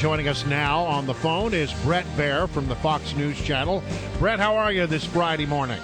Joining us now on the phone is Bret Baier from the Fox News Channel. Bret, how are you this Friday morning?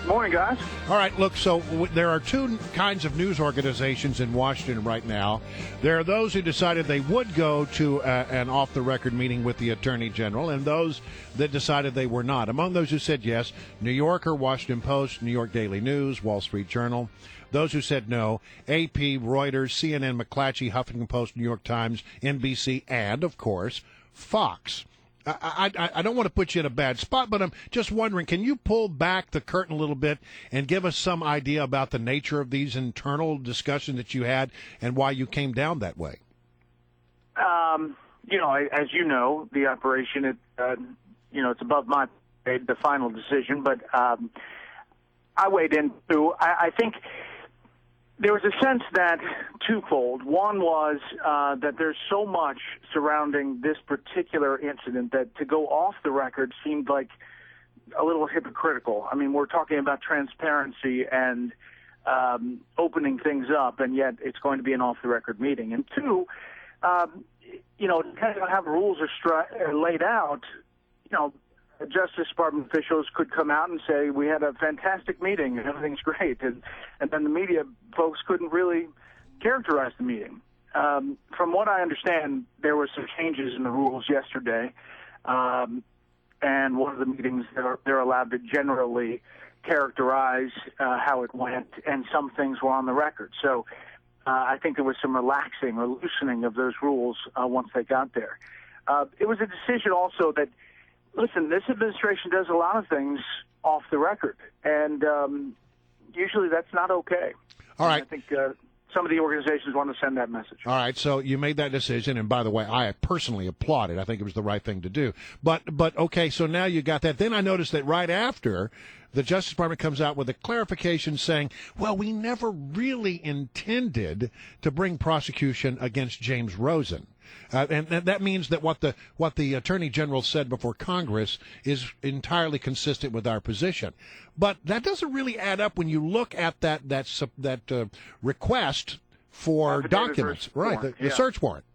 Morning, guys. All right, look, so there are two kinds of news organizations in Washington right now. There are those who decided they would go to an off-the-record meeting with the Attorney General, and those that decided they were not. Among those who said yes, New Yorker, Washington Post, New York Daily News, Wall Street Journal. Those who said no, AP, Reuters, CNN, McClatchy, Huffington Post, New York Times, NBC, and, of course, Fox. I don't want to put you in a bad spot, but I'm just wondering, can you pull back the curtain a little bit and give us some idea about the nature of these internal discussions that you had and why you came down that way? As you know, the operation, it's above my pay, the final decision, but I weighed in too. I think there was a sense that twofold. One was that there's so much surrounding this particular incident that to go off the record seemed like a little hypocritical. I mean, we're talking about transparency and opening things up, and yet it's going to be an off-the-record meeting. And two, depending on how the rules are laid out, Justice Department officials could come out and say, we had a fantastic meeting and everything's great. And then the media folks couldn't really characterize the meeting. From what I understand, there were some changes in the rules yesterday. And one of the meetings, they're allowed to generally characterize how it went, and some things were on the record. So I think there was some relaxing or loosening of those rules once they got there. It was a decision also that, listen, this administration does a lot of things off the record, and usually that's not okay. All right. I think some of the organizations want to send that message. All right, so you made that decision, and by the way, I personally applaud it. I think it was the right thing to do. But okay, so now you got that. Then I noticed that right after, the Justice Department comes out with a clarification saying, well, we never really intended to bring prosecution against James Rosen. And that means that what the Attorney General said before Congress is entirely consistent with our position. But that doesn't really add up when you look at that request for documents, right? The search warrant.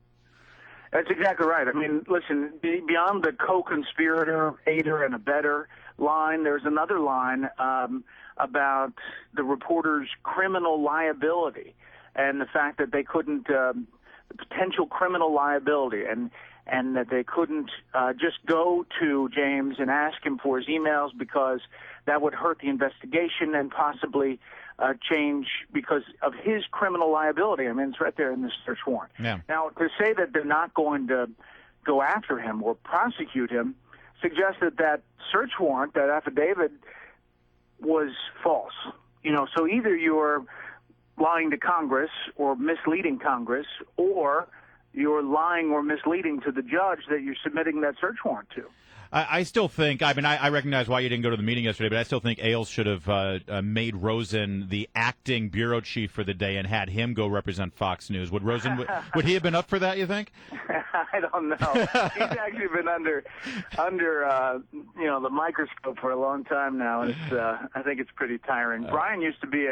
That's exactly right. I mean, listen, beyond the co-conspirator, aider, and abettor line, there's another line about the reporter's criminal liability and the fact that they couldn't potential criminal liability, and that they couldn't just go to James and ask him for his emails because that would hurt the investigation and possibly change because of his criminal liability. I mean, it's right there in the search warrant. Yeah. Now, to say that they're not going to go after him or prosecute him suggests that search warrant, that affidavit, was false. So either you're lying to Congress or misleading Congress, or you're lying or misleading to the judge that you're submitting that search warrant to. I still think, I recognize why you didn't go to the meeting yesterday, but I still think Ailes should have made Rosen the acting bureau chief for the day and had him go represent Fox News. Would Rosen, would he have been up for that, you think? I don't know. He's actually been under the microscope for a long time now, and I think it's pretty tiring. Brian used to be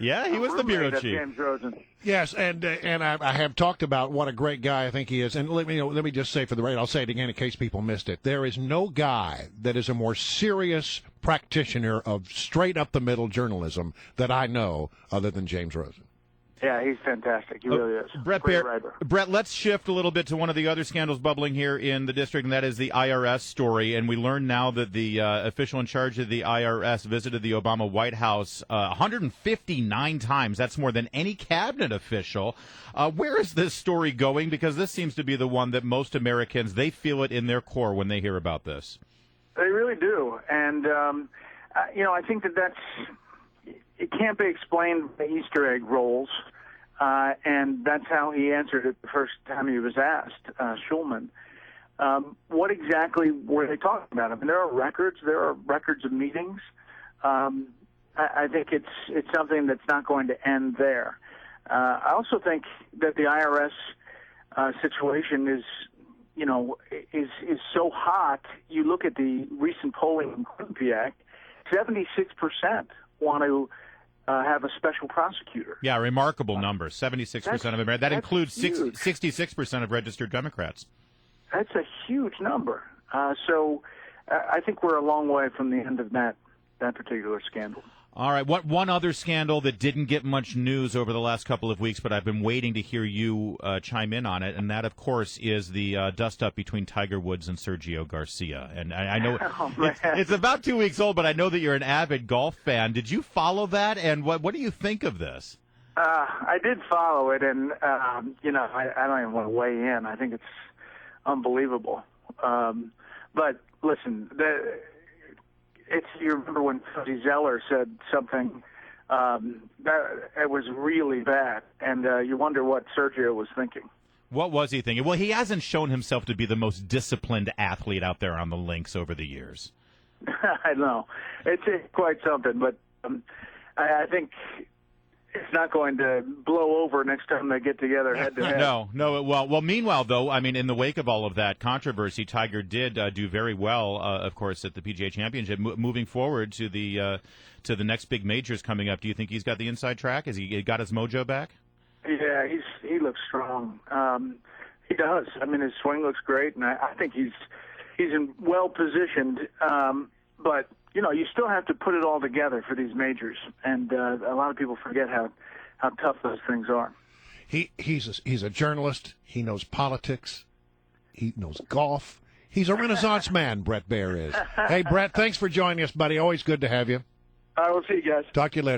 he was the bureau chief. James Rosen. Yes, and I have talked about what a great guy I think he is. And let me just say for the record, I'll say it again in case people missed it. There is no guy that is a more serious practitioner of straight up the middle journalism that I know other than James Rosen. Yeah, he's fantastic. He really is. Bret, let's shift a little bit to one of the other scandals bubbling here in the district, and that is the IRS story. And we learn now that the official in charge of the IRS visited the Obama White House 159 times. That's more than any cabinet official. Where is this story going? Because this seems to be the one that most Americans, they feel it in their core when they hear about this. They really do. And, I think that's... It can't be explained by Easter egg rolls, and that's how he answered it the first time he was asked, Schulman. What exactly were they talking about? I mean, there are records of meetings. I think it's something that's not going to end there. I also think that the IRS situation is so hot. You look at the recent polling in Quinnipiac, 76% want to have a special prosecutor. Yeah, remarkable number. 76% of Americans. That includes 66% of registered Democrats. That's a huge number. So I think we're a long way from the end of that particular scandal. All right. What one other scandal that didn't get much news over the last couple of weeks, but I've been waiting to hear you chime in on it, and that, of course, is the dust-up between Tiger Woods and Sergio Garcia. And I know it's about 2 weeks old, but I know that you're an avid golf fan. Did you follow that, and what do you think of this? I did follow it, and, I don't even want to weigh in. I think it's unbelievable. But, listen, you remember when Fuzzy Zeller said something that it was really bad, and you wonder what Sergio was thinking. What was he thinking? Well, he hasn't shown himself to be the most disciplined athlete out there on the links over the years. I know. It's quite something, but I think it's not going to blow over next time they get together head to head. No. Well. Meanwhile, though, I mean, in the wake of all of that controversy, Tiger did do very well, of course, at the PGA Championship. Moving forward to the next big majors coming up, do you think he's got the inside track? Has he got his mojo back? Yeah, he looks strong. He does. I mean, his swing looks great, and I think he's well positioned. But you still have to put it all together for these majors, and a lot of people forget how tough those things are. He's a journalist. He knows politics. He knows golf. He's a Renaissance man, Bret Baier is. Hey, Bret, thanks for joining us, buddy. Always good to have you. I will see you guys. Talk to you later.